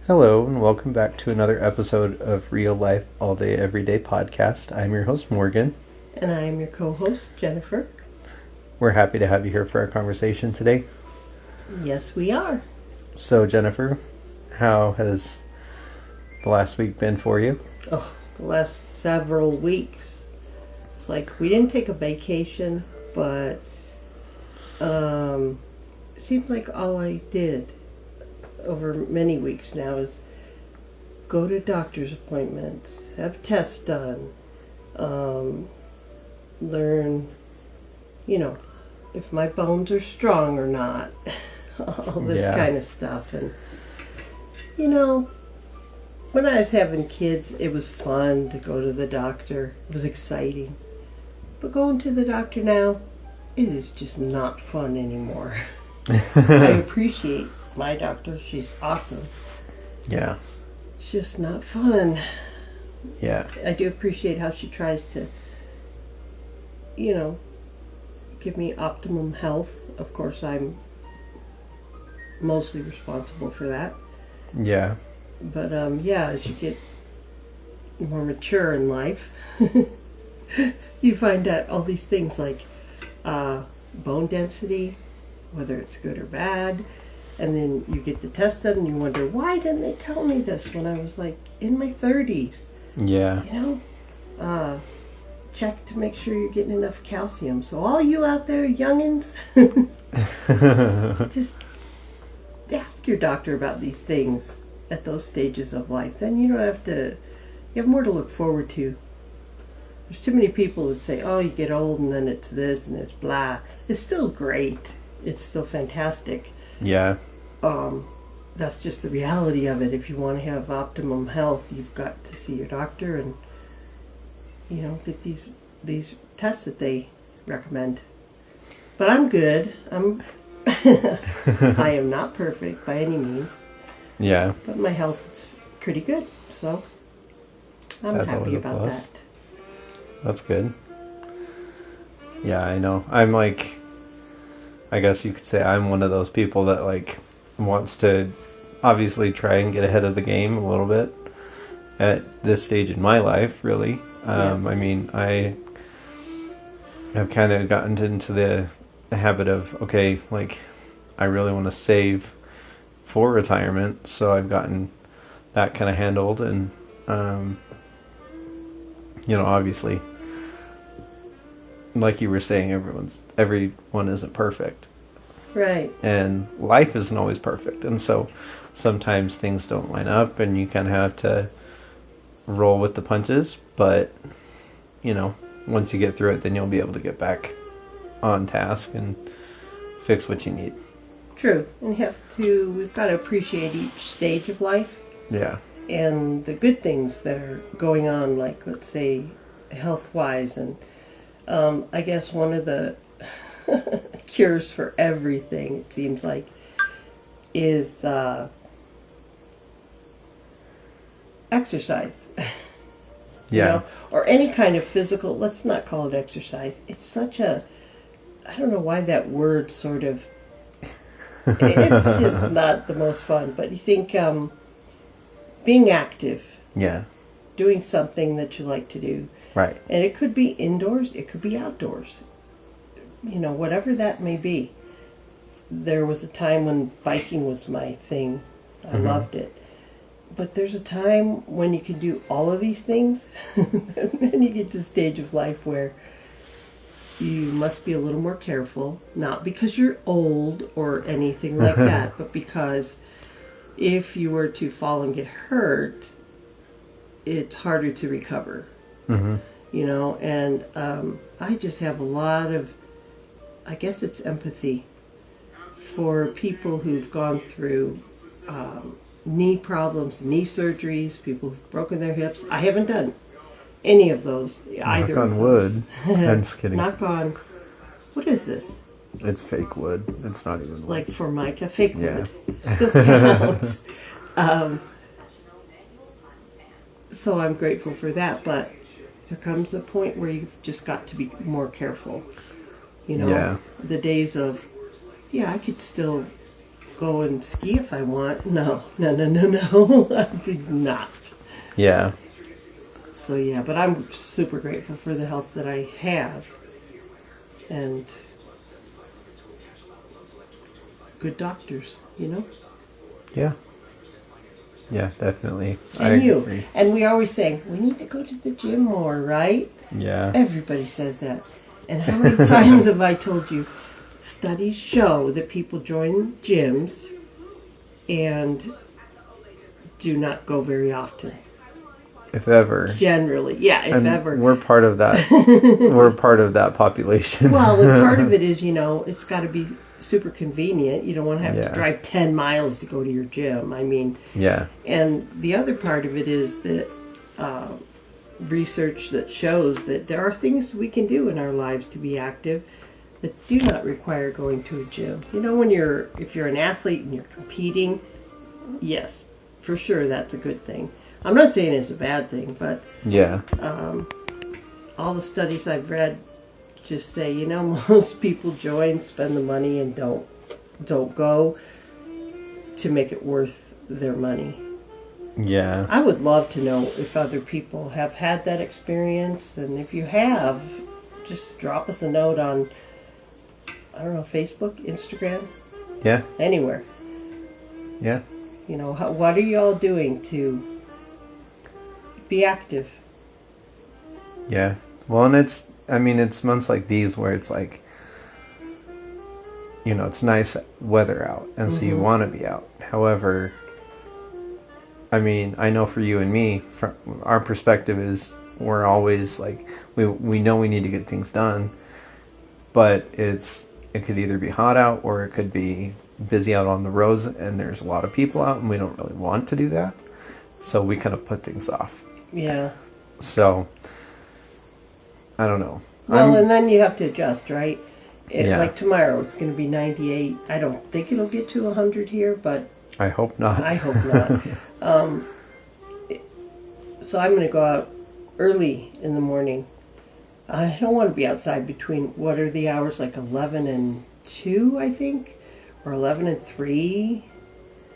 Hello, and welcome back to another episode of Real Life All Day Everyday Podcast. I'm your host, Morgan. And I am your co-host, Jennifer. We're happy to have you here for our conversation today. Yes, we are. So, Jennifer, how has the last week been for you? Oh, the last several weeks. It's like we didn't take a vacation, but it seems like all I did over many weeks now is go to doctor's appointments, have tests done, learn, if my bones are strong or not, all this kind of stuff. And, when I was having kids, it was fun to go to the doctor. It was exciting. But going to the doctor now, it is just not fun anymore. I appreciate my doctor. She's awesome. Yeah. It's just not fun. Yeah. I do appreciate how she tries to, give me optimum health. Of course, I'm mostly responsible for that. Yeah. But, as you get more mature in life, you find out all these things like bone density, whether it's good or bad. And then you get the test done and you wonder, why didn't they tell me this when I was like in my 30s? Yeah. Check to make sure you're getting enough calcium. So all you out there, youngins, just ask your doctor about these things at those stages of life. Then you don't have to, you have more to look forward to. There's too many people that say, oh, you get old and then it's this and it's blah. It's still great. It's still fantastic. Yeah. That's just the reality of it. If you want to have optimum health, you've got to see your doctor and, get these tests that they recommend. But I'm good. I am not perfect by any means. Yeah. But my health is pretty good, so I'm happy about that. That's good. Yeah, I know. I'm like, I guess you could say I'm one of those people that wants to obviously try and get ahead of the game a little bit at this stage in my life, really. I mean, I have kind of gotten into the habit of, I really want to save for retirement, so I've gotten that kind of handled, and obviously, like you were saying, everyone isn't perfect. Right. And life isn't always perfect. And so sometimes things don't line up and you kind of have to roll with the punches. But, once you get through it, then you'll be able to get back on task and fix what you need. True. And we've got to appreciate each stage of life. Yeah. And the good things that are going on, like, let's say, health-wise. And I guess one of the cures for everything, it seems like, is exercise. Or any kind of physical, let's not call it exercise. It's such a, I don't know why that word sort of, it's just not the most fun. But you think being active. Yeah. Doing something that you like to do. Right. And it could be indoors, it could be outdoors. Whatever that may be. There was a time when biking was my thing. I loved it. But there's a time when you can do all of these things. And then you get to a stage of life where you must be a little more careful. Not because you're old or anything like that, but because if you were to fall and get hurt, it's harder to recover. Mm-hmm. And I just have a lot of, I guess it's empathy for people who've gone through knee problems, knee surgeries, people who've broken their hips. I haven't done any of those. Either Knock on wood. I'm just kidding. Knock on, what is this? It's fake wood. It's not even wood. Like Formica, fake wood. Still counts. So I'm grateful for that, but there comes a point where you've just got to be more careful. The days of, I could still go and ski if I want. No. I would not. Yeah. So yeah, but I'm super grateful for the health that I have. And good doctors, you know? Yeah. Yeah, definitely. And you. agree. And we always say, we need to go to the gym more, right? Yeah. Everybody says that. And how many times have I told you, studies show that people join gyms and do not go very often. If ever. Generally. Yeah, if And ever. we're part of that. We're part of that population. Well, and part of it is, it's got to be super convenient. You don't want to have Yeah. to drive 10 miles to go to your gym. I mean, Yeah. and the other part of it is that research that shows that there are things we can do in our lives to be active that do not require going to a gym. If you're an athlete and you're competing, yes, for sure that's a good thing. I'm not saying it's a bad thing, but Yeah. all the studies I've read just say, most people join, spend the money, and don't go to make it worth their money. Yeah. I would love to know if other people have had that experience, and if you have, just drop us a note on, I don't know, Facebook, Instagram, Yeah. anywhere. Yeah. What are you all doing to be active? Yeah. Well, and it's months like these where it's like, it's nice weather out, and so you want to be out. However, I know for you and me, from our perspective is we're always like, we know we need to get things done, but it could either be hot out or it could be busy out on the roads and there's a lot of people out and we don't really want to do that. So we kind of put things off. Yeah. So, I don't know. Well, and then you have to adjust, right? Yeah. Like tomorrow, it's going to be 98. I don't think it'll get to 100 here, but I hope not. I hope not. So I'm going to go out early in the morning. I don't want to be outside between, what are the hours, like 11 and 2, I think? Or 11 and 3?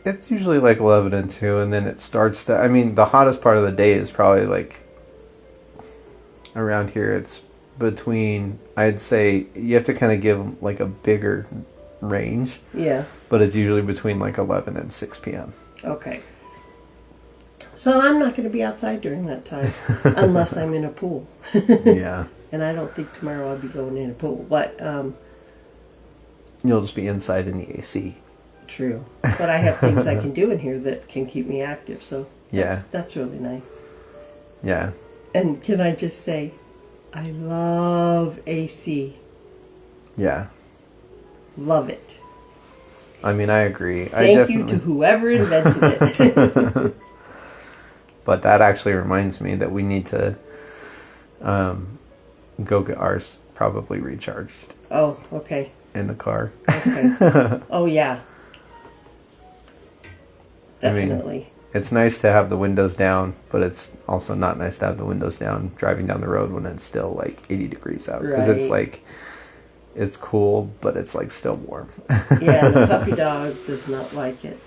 It's usually like 11 and 2, and then it starts to... the hottest part of the day is probably like... Around here, it's between... I'd say you have to kind of give like a bigger range. Yeah. But it's usually between like 11 and 6 p.m. Okay. So I'm not going to be outside during that time, unless I'm in a pool. Yeah. And I don't think tomorrow I'll be going in a pool, but... You'll just be inside in the AC. True. But I have things I can do in here that can keep me active, so that's really nice. Yeah. And can I just say, I love AC. Yeah. Love it. I agree. Thank you to whoever invented it. But that actually reminds me that we need to go get ours probably recharged. Oh, okay. In the car. Okay. Oh, yeah. Definitely. It's nice to have the windows down, but it's also not nice to have the windows down driving down the road when it's still like 80 degrees out. Because it's like, it's cool, but it's like still warm. Yeah, the puppy dog does not like it.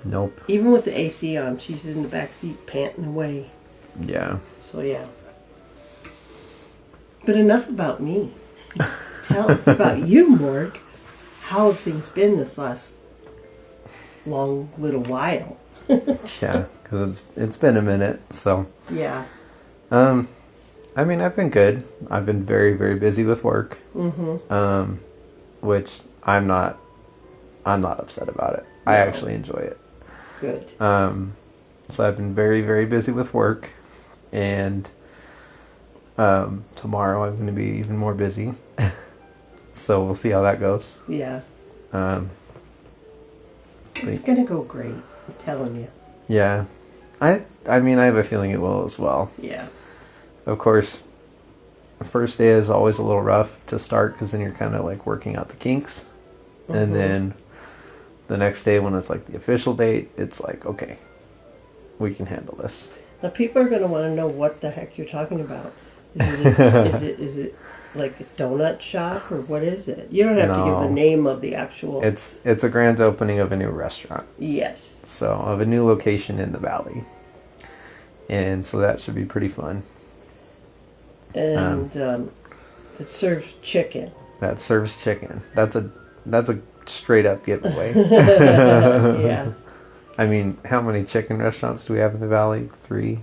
Nope. Even with the AC on, she's in the back seat panting away. Yeah. So, yeah. But enough about me. Tell us about you, Morg. How have things been this last long little while? Yeah, because it's been a minute, so. Yeah. I've been good. I've been very, very busy with work. Mm-hmm. Which I'm not upset about it. No. I actually enjoy it. Good. So I've been very, very busy with work, and tomorrow I'm going to be even more busy. So we'll see how that goes. Yeah. It's going to go great. I'm telling you. Yeah. I have a feeling it will as well. Yeah. Of course, the first day is always a little rough to start because then you're kind of like working out the kinks. Mm-hmm. And then the next day when it's like the official date, it's like, okay, we can handle this. Now people are going to want to know what the heck you're talking about. Is it like a donut shop, or what is it? You don't have to give No. the name of the actual. It's a grand opening of a new restaurant. Yes. So of a new location in the valley. And so that should be pretty fun. And it serves chicken. That serves chicken. That's a straight up giveaway. Yeah. I mean, how many chicken restaurants do we have in the valley? 3,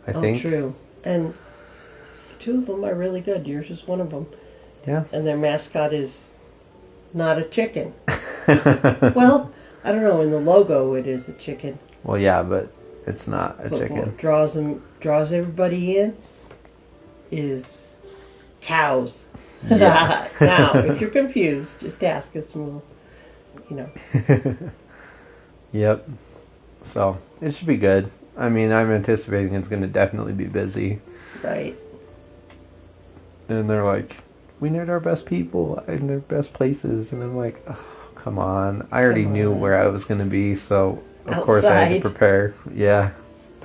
I think. Oh, true. And 2 of them are really good. Yours is one of them. Yeah. And their mascot is not a chicken. Well, I don't know. In the logo, it is a chicken. Well, yeah, but it's not a But chicken. what draws everybody in is cows. Yeah. Now, if you're confused, just ask us and we'll, you know. Yep. So it should be good. I mean, I'm anticipating it's going to definitely be busy. Right. And they're like, we need our best people in their best places. And I'm like, oh, come on. I already Come knew on. where I was going to be. So, of course, I had to Outside. prepare. Yeah.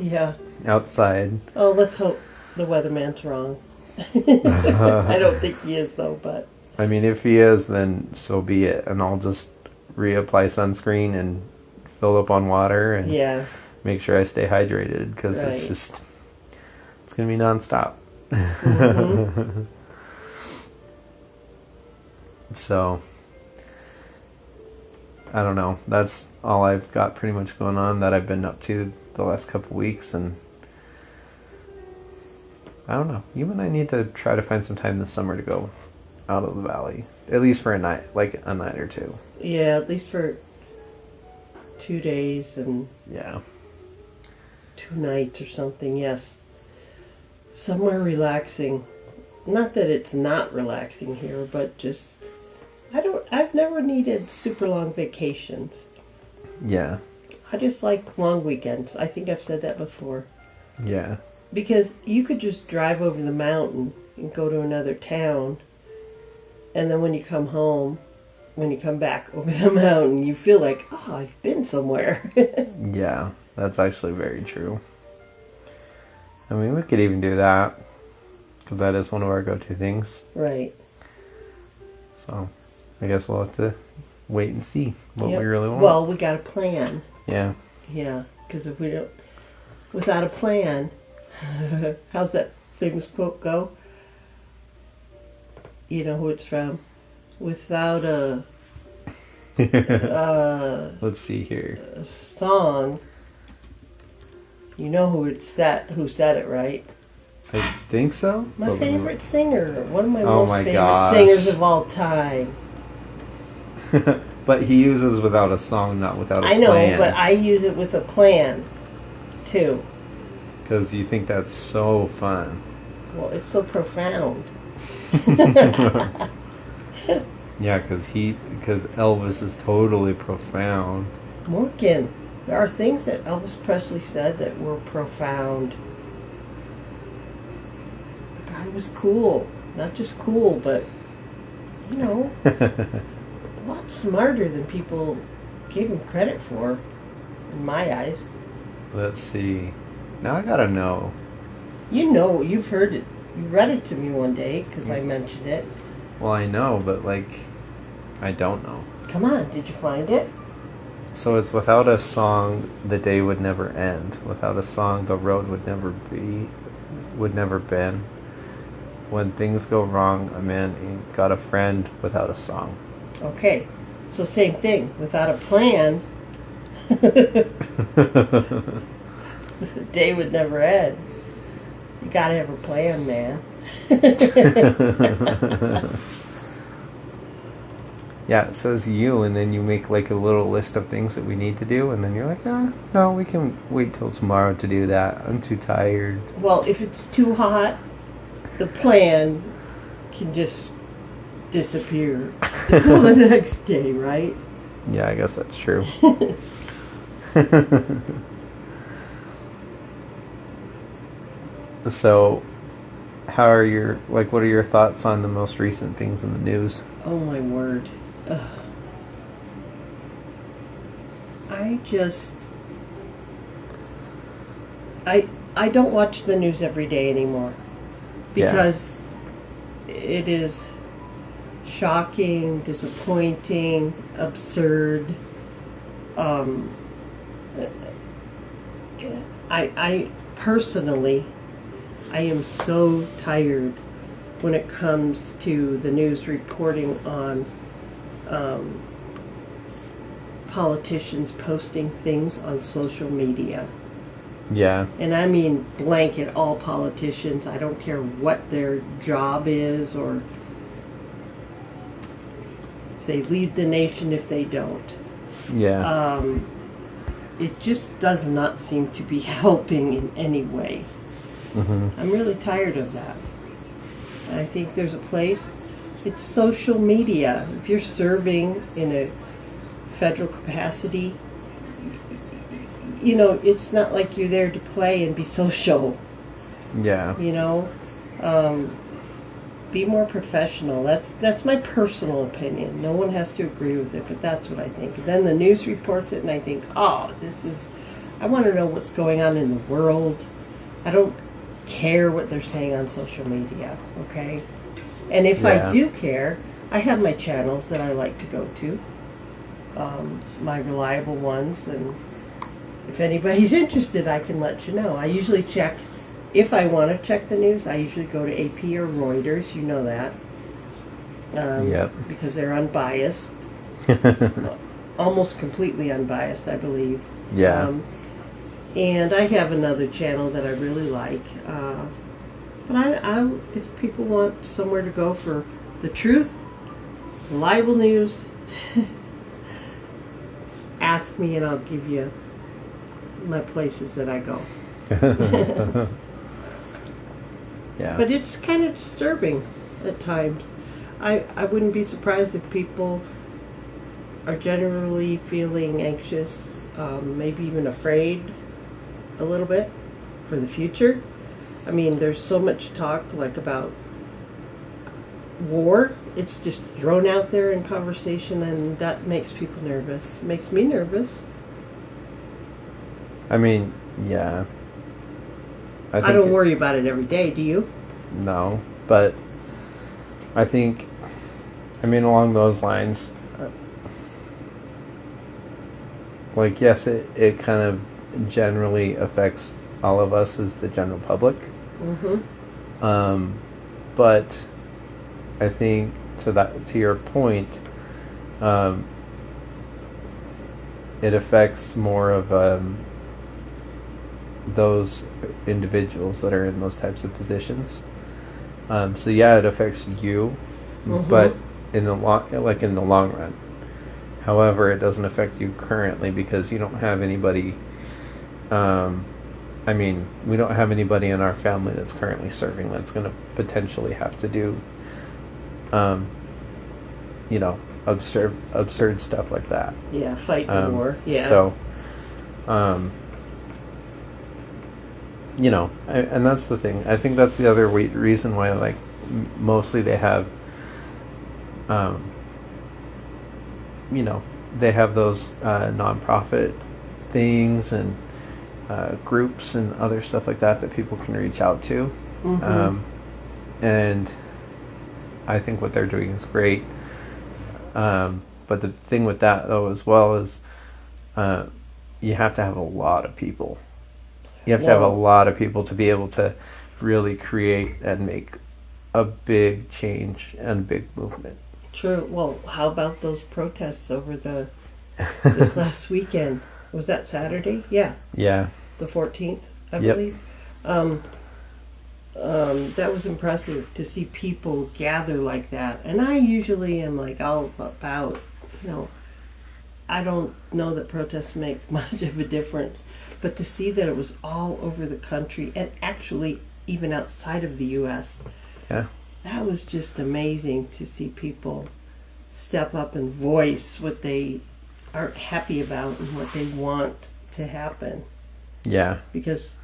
Yeah. Outside. Oh, let's hope the weatherman's wrong. I don't think he is, though, but. I mean, if he is, then so be it. And I'll just reapply sunscreen and fill up on water and Yeah. make sure I stay hydrated because it's Right. just, it's going to be nonstop. Mhm. So, I don't know. That's all I've got pretty much going on that I've been up to the last couple weeks. And I don't know. You and I need to try to find some time this summer to go out of the valley. At least for a night, like a night or 2. Yeah, at least for 2 days and Yeah. 2 nights or something, yes. Somewhere relaxing. Not that it's not relaxing here, but just I've never needed super long vacations. Yeah. I just like long weekends. I think I've said that before. Yeah. Because you could just drive over the mountain and go to another town, and then when you come home, when you come back over the mountain, you feel like, oh, I've been somewhere. Yeah. That's actually very true. I mean, we could even do that because that is one of our go-to things. Right. So, I guess we'll have to wait and see what Yep. we really want. Well, we got a plan. Yeah. Yeah, because if we don't, without a plan, how's that famous quote go? You know who it's from? Without a Let's see here. song, you know who said it, right? I think so. My But- favorite singer, one of my Oh most my favorite gosh. singers of all time. But he uses without a song, not without a I know, plan. but I use it with a plan, too. Because you think that's so fun. Well, it's so profound. Yeah, because Elvis is totally profound. Morgan, there are things that Elvis Presley said that were profound. The guy was cool. Not just cool, but, you know, a lot smarter than people gave him credit for, in my eyes. Let's see. Now I gotta know. You know, you've heard it. You read it to me one day because I mentioned it. Well, I know, but like, I don't know. Come on, did you find it? So it's without a song, the day would never end. Without a song, the road would never bend. When things go wrong, a man ain't got a friend without a song. Okay, so same thing. Without a plan, the day would never end. You gotta have a plan, man. Yeah, it says you, and then you make like a little list of things that we need to do, and then you're like, no, we can wait till tomorrow to do that. I'm too tired. Well, if it's too hot, the plan can just disappear until the next day, right? Yeah, I guess that's true. So, what are your thoughts on the most recent things in the news? Oh my word. Ugh. I don't watch the news every day anymore Yeah. because it is shocking, disappointing, absurd. I personally, I am so tired when it comes to the news reporting on politicians posting things on social media. Yeah. And I mean blanket all politicians. I don't care what their job is or if they lead the nation, if they don't. Yeah. It just does not seem to be helping in any way. I'm really tired of that. I think there's a place. It's social media. If you're serving in a federal capacity, you know, it's not like you're there to play and be social. Yeah. You know, be more professional. That's my personal opinion. No one has to agree with it, but that's what I think. And then the news reports it, and I think, oh, I want to know what's going on in the world. I don't care what they're saying on social media, okay? And if I do care, I have my channels that I like to go to, my reliable ones, and if anybody's interested, I can let you know. I usually check. If I want to check the news, I usually go to AP or Reuters. You know that. Because they're unbiased. Almost completely unbiased, I believe. Yeah. And I have another channel that I really like. But I, if people want somewhere to go for the truth, reliable news, ask me and I'll give you my places that I go. Yeah. But it's kind of disturbing at times. I wouldn't be surprised if people are generally feeling anxious, maybe even afraid a little bit for the future. I mean, there's so much talk like about war. It's just thrown out there in conversation, and that makes people nervous. It makes me nervous. I mean, yeah. I don't worry about it every day, do you? No, but I think, I mean, along those lines, like, yes, it kind of generally affects all of us as the general public. But I think to your point, it affects more of those individuals that are in those types of positions. So yeah, it affects you, but in the long run. However, it doesn't affect you currently because you don't have anybody. I mean, we don't have anybody in our family that's currently serving that's going to potentially have to do, absurd stuff like that. Yeah, fight the war. Yeah. So, and that's the thing. I think that's the other reason why, like, mostly they have, they have those nonprofit things and groups and other stuff like that people can reach out to. And I think what they're doing is great. But the thing with that, though, as well, is you have to have a lot of people. You have to have a lot of people to be able to really create and make a big change and a big movement. True. Well, how about those protests over this last weekend? Was that Saturday? Yeah. Yeah. The 14th, I believe. That was impressive to see people gather like that. And I usually am like all about, I don't know that protests make much of a difference, but to see that it was all over the country and actually even outside of the U.S., that was just amazing to see people step up and voice what they aren't happy about and what they want to happen. Yeah. Because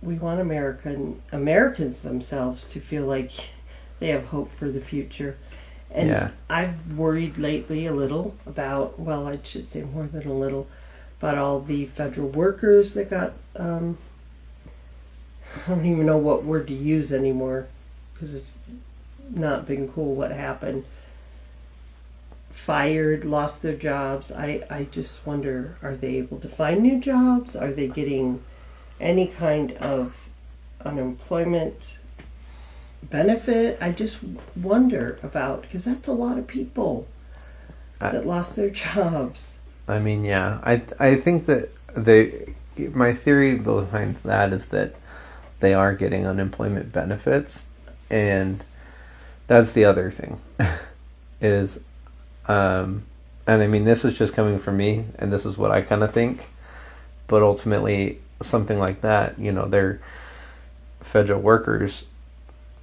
we want Americans themselves to feel like they have hope for the future. And I've worried lately a little about, well, I should say more than a little, about all the federal workers that got, I don't even know what word to use anymore, because it's not been cool what happened. Fired, lost their jobs. I just wonder, are they able to find new jobs? Are they getting any kind of unemployment benefit? I just wonder about, because that's a lot of people that lost their jobs. I mean, yeah, I think that my theory behind that is that they are getting unemployment benefits, and that's the other thing is, and I mean, this is just coming from me, and this is what I kind of think, but ultimately something like that, you know, they're federal workers.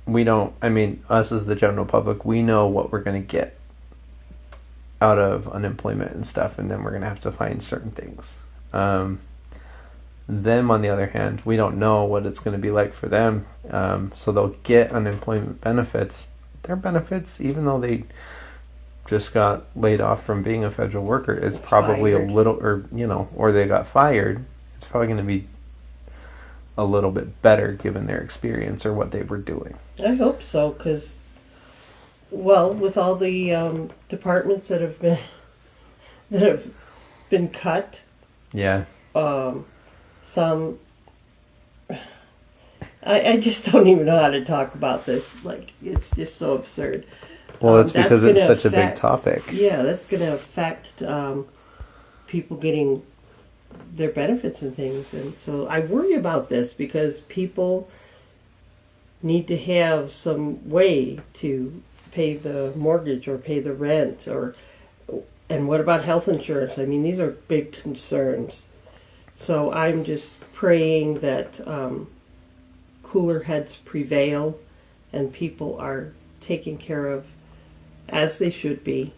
We don't, I mean, us as the general public, we know what we're going to get out of unemployment and stuff, and then we're going to have to find certain things. Them, on the other hand, we don't know what it's going to be like for them. So they'll get unemployment benefits. Their benefits, even though they just got laid off from being a federal worker, is probably Fired. a little, or, you know, or they got fired. It's probably going to be a little bit better given their experience or what they were doing. I hope so, because, well, with all the departments that have been cut, Yeah. some, I just don't even know how to talk about this. Like, it's just so absurd. Well, it's That's because it's gonna such a big affect- topic. Yeah, that's going to affect people getting their benefits and things. And so I worry about this because people need to have some way to pay the mortgage or pay the rent, and what about health insurance? I mean, these are big concerns. So I'm just praying that cooler heads prevail and people are taken care of as they should be.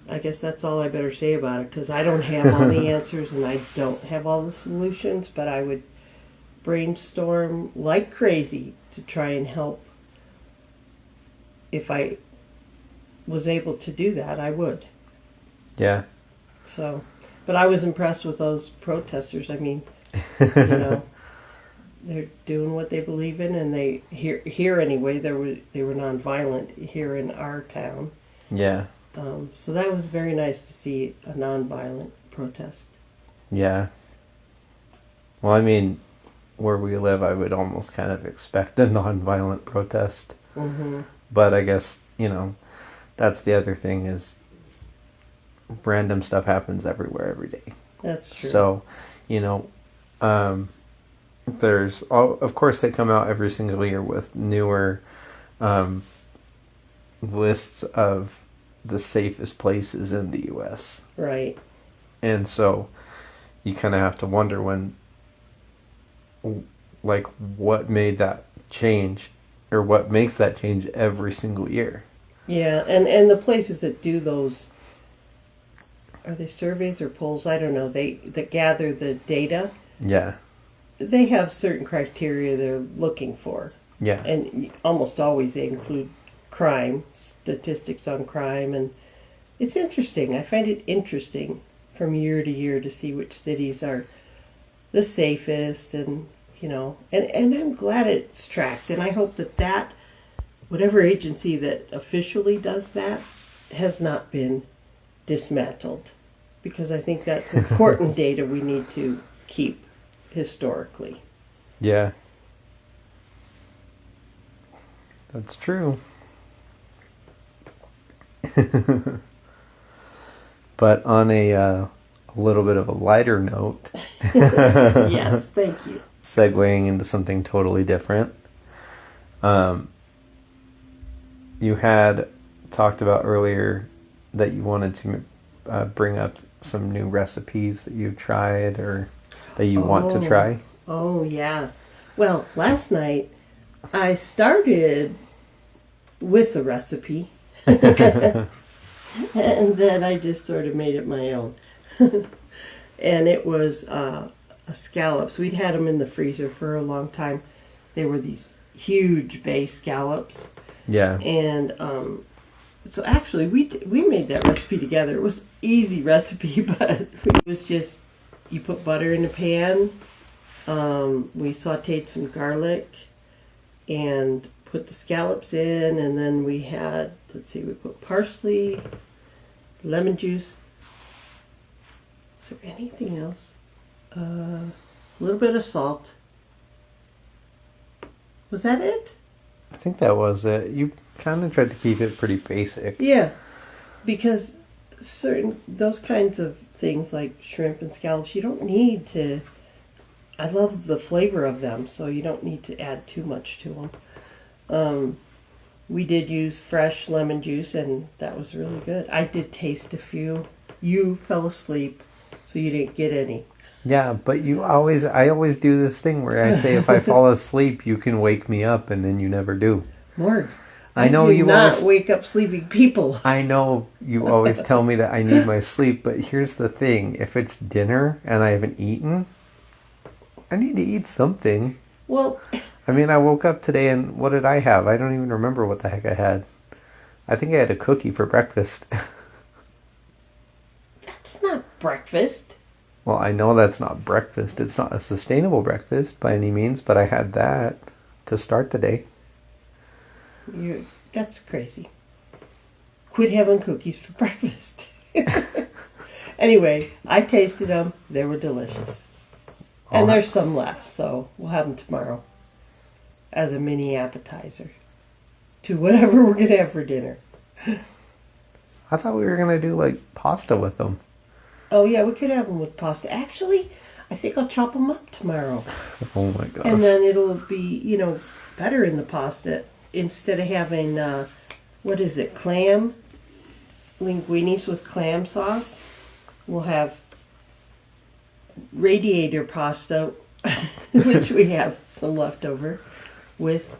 I guess that's all I better say about it, because I don't have all the answers and I don't have all the solutions, but I would brainstorm like crazy to try and help. If I was able to do that, I would. Yeah. So, but I was impressed with those protesters. I mean, you know, they're doing what they believe in, and they here anyway. They were nonviolent here in our town. Yeah. So that was very nice to see a nonviolent protest. Yeah. Well, I mean, where we live, I would almost kind of expect a nonviolent protest. Mm-hmm. But I guess, you know, that's the other thing is random stuff happens everywhere every day. That's true. So, you know, of course they come out every single year with newer lists of the safest places in the U.S. Right. And so you kind of have to wonder like, what made that change, or what makes that change every single year. Yeah, and the places that do those, are they surveys or polls? I don't know. That gather the data. Yeah. They have certain criteria they're looking for. Yeah. And almost always they include crime, statistics on crime, and it's interesting. I find it interesting from year to year to see which cities are the safest, and you know, and I'm glad it's tracked, and I hope that whatever agency that officially does that has not been dismantled, because I think that's important data we need to keep historically. Yeah. That's true. But on a little bit of a lighter note, Yes, thank you. segueing into something totally different, you had talked about earlier that you wanted to bring up some new recipes that you've tried or that you want to try. Oh, yeah. Well, last night I started with the recipe and then I just sort of made it my own. And it was scallops. We'd had them in the freezer for a long time. They were these huge bay scallops. Yeah. And so actually we made that recipe together. It was an easy recipe, but it was just, you put butter in a pan. We sauteed some garlic and put put the scallops in, and then we had, let's see, we put parsley, lemon juice. Is there anything else? A little bit of salt. Was that it? I think that was it. You kind of tried to keep it pretty basic. Yeah, because those kinds of things like shrimp and scallops, you don't need to. I love the flavor of them, so you don't need to add too much to them. We did use fresh lemon juice, and that was really good. I did taste a few. You fell asleep, so you didn't get any. Yeah, but I always do this thing where I say if I fall asleep, you can wake me up, and then you never do. Morg, I know do you not always wake up sleeping people. I know you always tell me that I need my sleep, but here's the thing. If it's dinner and I haven't eaten, I need to eat something. Well, I mean, I woke up today and what did I have? I don't even remember what the heck I had. I think I had a cookie for breakfast. that's not breakfast. Well, I know that's not breakfast. It's not a sustainable breakfast by any means, but I had that to start the day. That's crazy. Quit having cookies for breakfast. Anyway, I tasted them. They were delicious. And there's some left, so we'll have them tomorrow as a mini appetizer to whatever we're going to have for dinner. I thought we were going to do like pasta with them. Oh, yeah, we could have them with pasta. Actually, I think I'll chop them up tomorrow. Oh my gosh. And then it'll be, better in the pasta instead of having, what is it, clam? Linguinis with clam sauce. We'll have radiator pasta, which we have some left over, with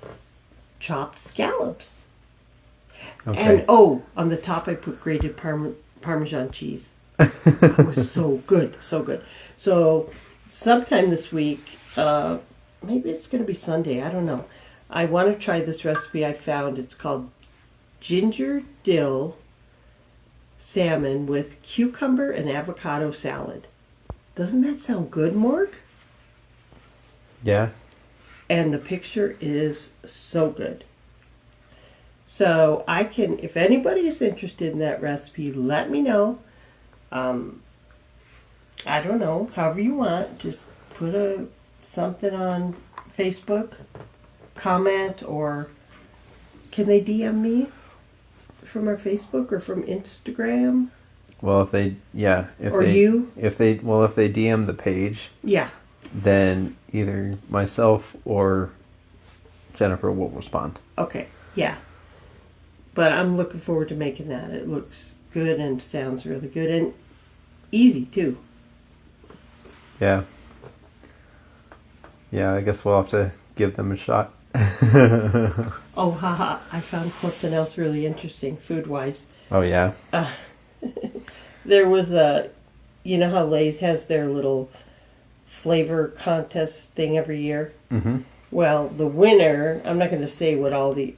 chopped scallops. Okay. And, on the top I put grated Parmesan cheese. It was so good, so good. So sometime this week, maybe it's going to be Sunday, I don't know. I want to try this recipe I found. It's called ginger dill salmon with cucumber and avocado salad. Doesn't that sound good, Morg? Yeah. And the picture is so good. So if anybody is interested in that recipe, let me know. I don't know, however you want. Just put something on Facebook, comment, or can they DM me from our Facebook or from Instagram? Well, if they DM the page, Yeah. then either myself or Jennifer will respond. Okay, yeah. But I'm looking forward to making that. It looks good and sounds really good and easy too. Yeah. Yeah, I guess we'll have to give them a shot. Oh, haha, I found something else really interesting food-wise. Oh, yeah? There was you know how Lay's has their little flavor contest thing every year? Mm-hmm. Well, the winner, I'm not going to say what all the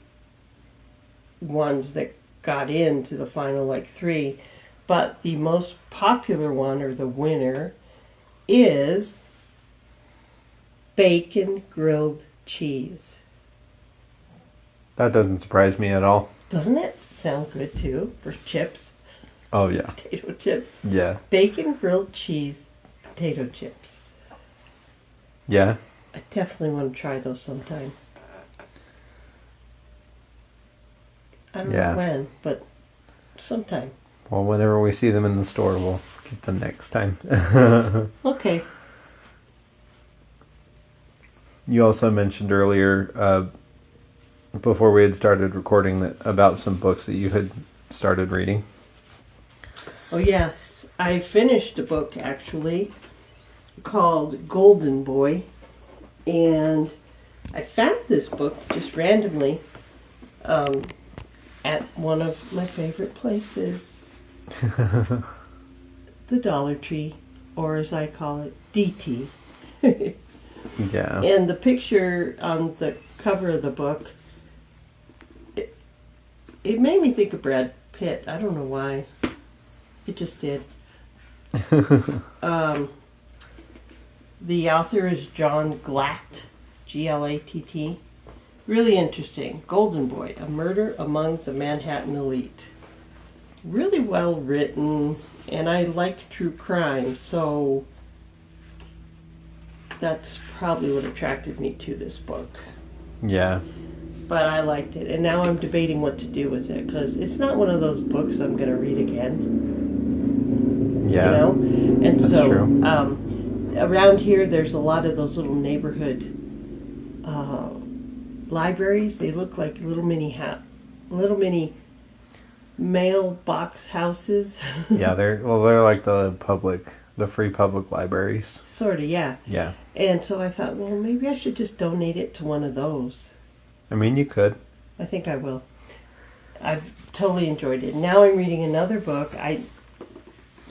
ones that got into the final, like 3, but the most popular one, or the winner, is bacon grilled cheese. That doesn't surprise me at all. Doesn't it sound good too for chips? Oh, yeah. Potato chips. Yeah. Bacon grilled cheese potato chips. Yeah. I definitely want to try those sometime. I don't know when, but sometime. Well, whenever we see them in the store, we'll get them next time. Okay. You also mentioned earlier, before we had started recording, about some books that you had started reading. Oh, yes. I finished a book, actually, called Golden Boy. And I found this book just randomly at one of my favorite places. The Dollar Tree, or as I call it, DT. Yeah. And the picture on the cover of the book, it made me think of Brad Pitt. I don't know why. It just did. The author is John Glatt, Glatt. Really interesting. Golden Boy, A Murder Among the Manhattan Elite. Really well written, and I like true crime, so that's probably what attracted me to this book. Yeah. But I liked it, and now I'm debating what to do with it, because it's not one of those books I'm going to read again. Yeah. You know? And That's so, true. Around here, there's a lot of those little neighborhood libraries. They look like little mini mailbox houses. Yeah, they're like the free public libraries. Sort of, yeah. Yeah. And so I thought, well, maybe I should just donate it to one of those. I mean, you could. I think I will. I've totally enjoyed it. Now I'm reading another book. I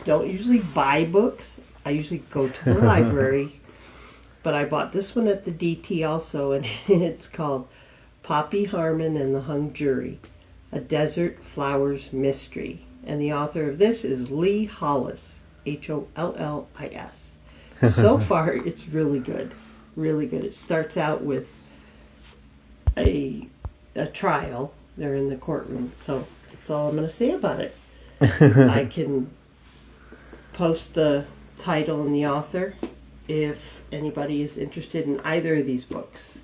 don't usually buy books. I usually go to the library. But I bought this one at the DT also, and it's called Poppy Harmon and the Hung Jury, A Desert Flowers Mystery. And the author of this is Lee Hollis, Hollis. So far, it's really good. Really good. It starts out with a trial. They're in the courtroom. So that's all I'm going to say about it. I can post the title and the author if anybody is interested in either of these books.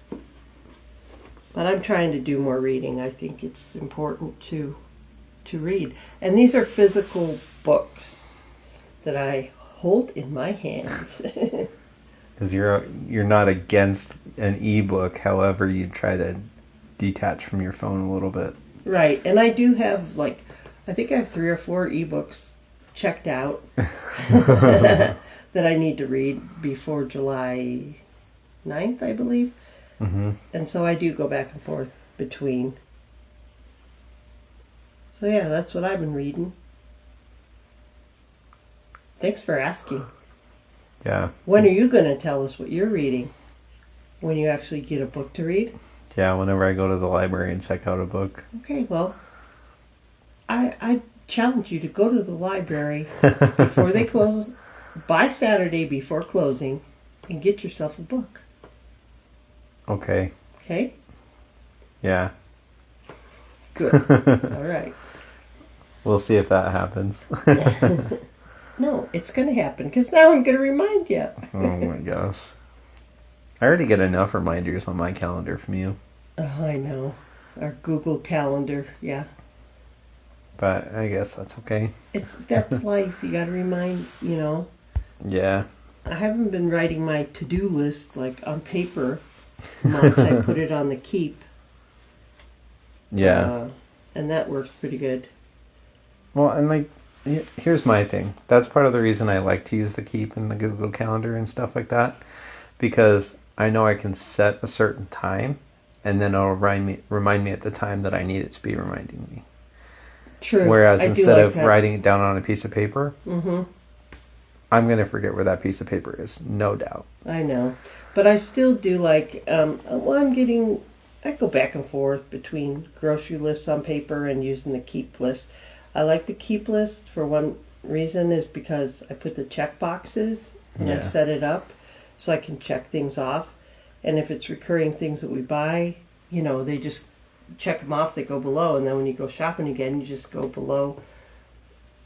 But I'm trying to do more reading. I think it's important to read. And these are physical books that I hold in my hands. Because you're not against an ebook, however you try to detach from your phone a little bit. Right. And I do have, I think I have 3 or 4 ebooks checked out that I need to read before July 9th, I believe. Mm-hmm. And so I do go back and forth between. So yeah, that's what I've been reading. Thanks for asking. Yeah. When are you going to tell us what you're reading? When you actually get a book to read? Yeah, whenever I go to the library and check out a book. Okay, well, I challenge you to go to the library before they close, by Saturday before closing, and get yourself a book. Okay. Okay? Yeah. Good. All right. We'll see if that happens. No, it's going to happen, because now I'm going to remind you. Oh my gosh. I already get enough reminders on my calendar from you. Oh, I know. Our Google Calendar, yeah. But I guess that's okay. That's life. You got to remind, Yeah. I haven't been writing my to-do list on paper much. I put it on the Keep. Yeah. And that works pretty good. Well, and here's my thing. That's part of the reason I like to use the Keep and the Google Calendar and stuff like that. Because I know I can set a certain time, and then it'll remind me at the time that I need it to be reminding me. True. Whereas I instead of that. writing it down on a piece of paper, Mm-hmm. I'm going to forget where that piece of paper is, no doubt. I know. But I still do I go back and forth between grocery lists on paper and using the Keep list. I like the Keep list for one reason is because I put the check boxes and I set it up so I can check things off. And if it's recurring things that we buy, they just check them off, they go below. And then when you go shopping again, you just go below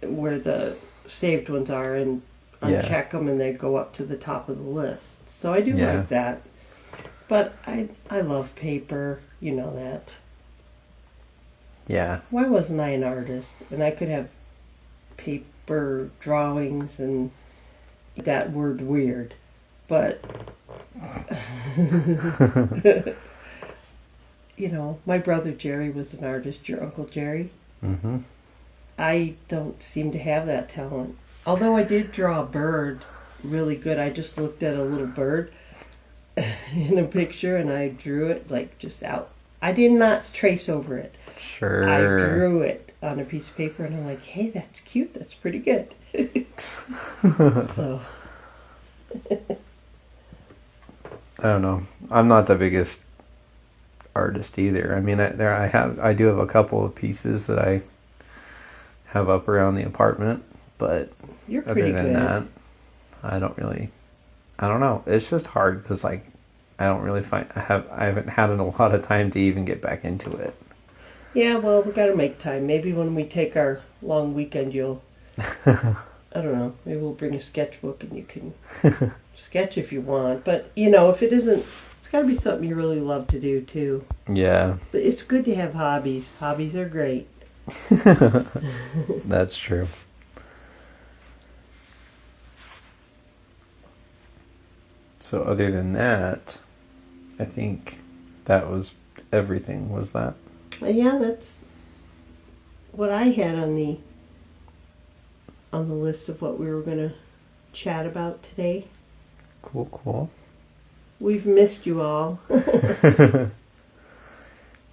where the saved ones are and uncheck them, and they go up to the top of the list. So I do like that. But I love paper, you know that. Yeah. Why wasn't I an artist? And I could have paper drawings and that word weird. But, my brother Jerry was an artist, your Uncle Jerry. Mm-hmm. I don't seem to have that talent. Although I did draw a bird really good. I just looked at a little bird in a picture and I drew it just out. I did not trace over it. Sure. I drew it on a piece of paper and I'm like, hey, that's cute. That's pretty good. So. I don't know. I'm not the biggest artist either. I mean, I do have a couple of pieces that I have up around the apartment, but You're pretty other than good. that, I don't know. It's just hard because I don't really find I haven't had a lot of time to even get back into it. Yeah, well, we got to make time. Maybe when we take our long weekend, you'll. I don't know. Maybe we'll bring a sketchbook and you can sketch if you want. But if it isn't, it's got to be something you really love to do too. Yeah. But it's good to have hobbies. Hobbies are great. That's true. So other than that, I think that was everything. Was that? Yeah, that's what I had on the list of what we were going to chat about today. Cool. We've missed you all.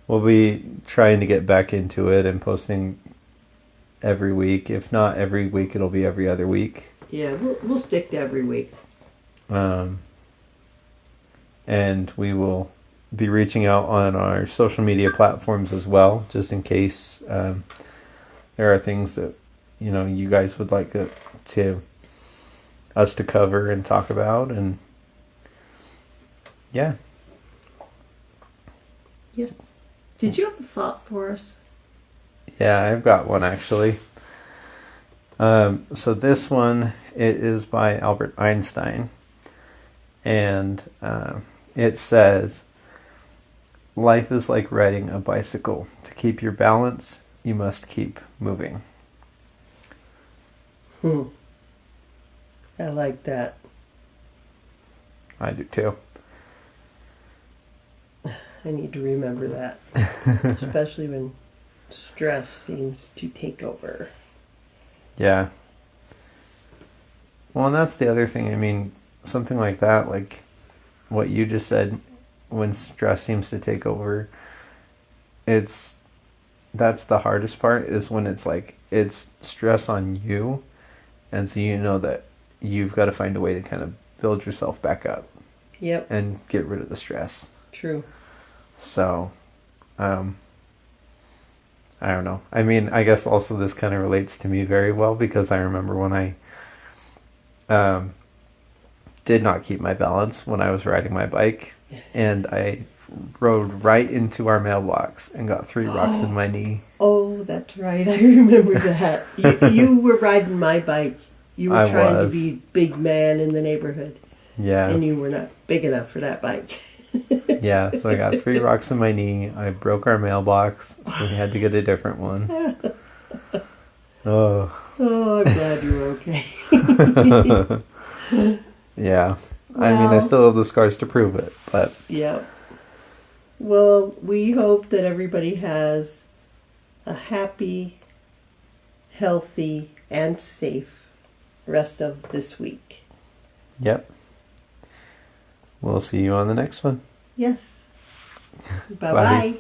We'll be trying to get back into it and posting every week. If not every week, it'll be every other week. Yeah, we'll stick to every week. And we will be reaching out on our social media platforms as well, just in case there are things that you guys would like to us to cover and talk about, and yeah. Yes. Did you have a thought for us? Yeah, I've got one actually. So this one, it is by Albert Einstein, and it says, "Life is like riding a bicycle. To keep your balance, you must keep moving." I like that. I do too. I need to remember that. Especially when stress seems to take over. Yeah. Well, and that's the other thing. I mean, something like that, like what you just said, when stress seems to take over, that's the hardest part, is when it's like, it's stress on you. And so that you've got to find a way to kind of build yourself back up. Yep. And get rid of the stress. True. So, I don't know. I mean, I guess also this kind of relates to me very well, because I remember when I did not keep my balance when I was riding my bike, and I rode right into our mailbox and got 3 rocks in my knee. Oh, that's right. I remember that. You were riding my bike. You were trying to be big man in the neighborhood. Yeah. And you were not big enough for that bike. Yeah, so I got 3 rocks in my knee. I broke our mailbox, so we had to get a different one. Oh, I'm glad you were okay. Yeah. Well, I mean, I still have the scars to prove it, but... Yeah. Well, we hope that everybody has a happy, healthy, and safe rest of this week. Yep. We'll see you on the next one. Yes. Bye-bye. Bye.